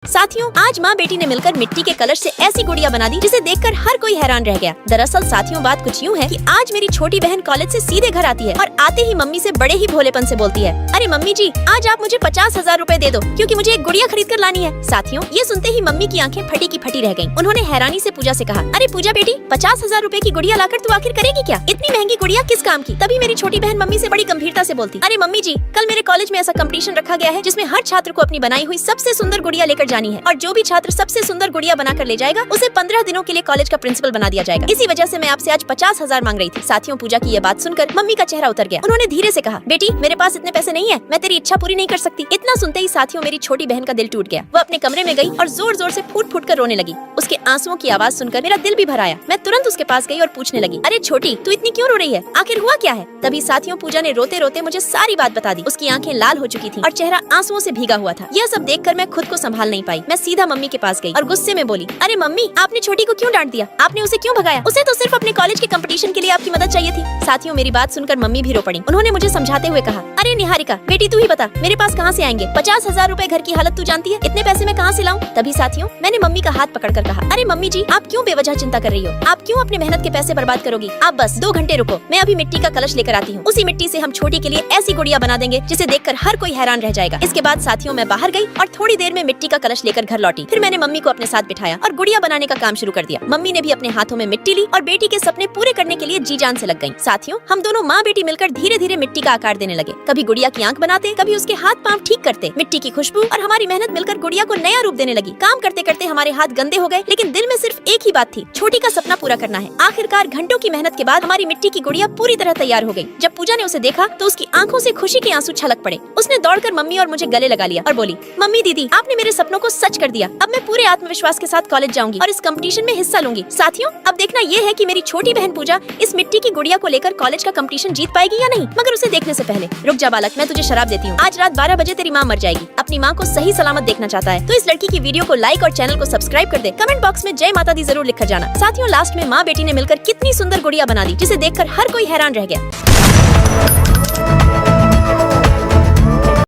साथियों, आज माँ बेटी ने मिलकर मिट्टी के कलश से ऐसी गुड़िया बना दी जिसे देखकर हर कोई हैरान रह गया। दरअसल साथियों, बात कुछ यूँ है कि आज मेरी छोटी बहन कॉलेज से सीधे घर आती है और आते ही मम्मी से बड़े ही भोलेपन से बोलती है, अरे मम्मी जी, आज आप मुझे 50,000 रूपए दे दो क्योंकि मुझे एक गुड़िया खरीद कर लानी है। साथियों, ये सुनते ही मम्मी की आंखें फटी की फटी रह गयी। उन्होंने हैरानी से पूजा से कहा, अरे पूजा बेटी, 50,000 रूपए की गुड़िया लाकर तू आखिर करेगी क्या? इतनी महंगी गुड़िया किस काम की? तभी मेरी छोटी बहन मम्मी से बड़ी गंभीरता से बोलती, अरे मम्मी जी, कल मेरे कॉलेज में ऐसा कंपटीशन रखा गया है जिसमें हर छात्र को अपनी बनाई हुई सबसे सुंदर गुड़िया लेकर जानी है और जो भी छात्र सबसे सुंदर गुड़िया बनाकर ले जाएगा उसे 15 दिनों के लिए कॉलेज का प्रिंसिपल बना दिया जाएगा। इसी वजह से मैं आपसे आज 50,000 मांग रही थी। साथियों, पूजा की ये बात सुनकर मम्मी का चेहरा उतर गया। उन्होंने धीरे से कहा, बेटी, मेरे पास इतने पैसे नहीं है, मैं तेरी इच्छा पूरी नहीं कर सकती। इतना सुनते ही साथियों, मेरी छोटी बहन का दिल टूट गया। वो अपने कमरे में गई और जोर जोर से फूट फूट कर रोने लगी। उसके आंसुओं की आवाज सुनकर मेरा दिल भी भर आया। मैं तुरंत उसके पास गई और पूछने लगी, अरे छोटी, तू इतनी क्यों रो रही है? आखिर हुआ क्या है? तभी साथियों, पूजा ने रोते रोते मुझे सारी बात बता दी। उसकी आंखें लाल हो चुकी थी और चेहरा आंसुओं से भीगा हुआ था। यह सब देखकर मैं खुद को संभाल नहीं पाई। मैं सीधा मम्मी के पास गई और गुस्से में बोली, अरे मम्मी, आपने छोटी को क्यों डांट दिया? आपने उसे क्यों भगाया? उसे तो सिर्फ अपने कॉलेज के कंपटीशन के लिए आपकी मदद चाहिए थी। साथियों, मेरी बात सुनकर मम्मी भी रो पड़ी। उन्होंने मुझे समझाते हुए कहा, अरे निहारिका बेटी, तू ही बता, मेरे पास कहाँ से आएंगे 50,000 रूपए? घर की हालत तू जानती है, इतने पैसे मैं कहाँ से लाऊं? तभी साथियों, मैंने मम्मी का हाथ पकड़कर कहा, अरे मम्मी जी, आप क्यों बेवजह चिंता कर रही हो? आप क्यों अपने मेहनत के पैसे बर्बाद करोगी? आप बस 2 घंटे रुको, मैं अभी मिट्टी का कलश लेकर आती हूँ। उसी मिट्टी से हम छोटी के लिए ऐसी गुड़िया बना देंगे जिसे देखकर हर कोई हैरान रह जाएगा। इसके बाद साथियों, मैं बाहर गई और थोड़ी देर में मिट्टी का कलश लेकर घर लौटी। फिर मैंने मम्मी को अपने साथ बिठाया और गुड़िया बनाने का काम शुरू कर दिया। मम्मी ने भी अपने हाथों में मिट्टी ली और बेटी के सपने पूरे करने के लिए जी जान से लग गयी। साथियों, हम दोनों माँ बेटी मिलकर धीरे धीरे मिट्टी का आकार देने लगे। कभी गुड़िया की आंख बनाते, कभी उसके हाथ पांव ठीक करते। मिट्टी की खुशबू और हमारी मेहनत मिलकर गुड़िया को नया रूप देने लगी। काम करते करते हमारे हाथ गंदे हो गए, लेकिन दिल में सिर्फ एक ही बात थी, छोटी का सपना पूरा करना है। आखिरकार घंटों की मेहनत के बाद हमारी मिट्टी की गुड़िया पूरी तरह तैयार हो गई। जब पूजा ने उसे देखा तो उसकी आंखों से खुशी के आंसू छलक पड़े। उसने दौड़कर मम्मी और मुझे गले लगा लिया और बोली, मम्मी दीदी, आपने मेरे सपनों को सच कर दिया। अब मैं पूरे आत्मविश्वास के साथ कॉलेज जाऊंगी और इस कंपटीशन में हिस्सा लूंगी। साथियों, अब देखना ये है कि मेरी छोटी बहन पूजा इस मिट्टी की गुड़िया को लेकर कॉलेज का कंपटीशन जीत पाएगी या नहीं। मगर उसे देखने से पहले रुक जा बालक, मैं तुझे शराब देती हूँ। आज रात 12 बजे तेरी माँ मर जाएगी। अपनी माँ को सही सलामत देखना चाहता है तो इस लड़की की वीडियो को लाइक और चैनल को सब्सक्राइब कर दे। कमेंट बॉक्स में जय माता दी जरूर लिखकर जाना। साथियों, लास्ट में माँ बेटी ने मिलकर कितनी सुंदर गुड़िया बना दी जिसे देखकर हर कोई हैरान रह गया।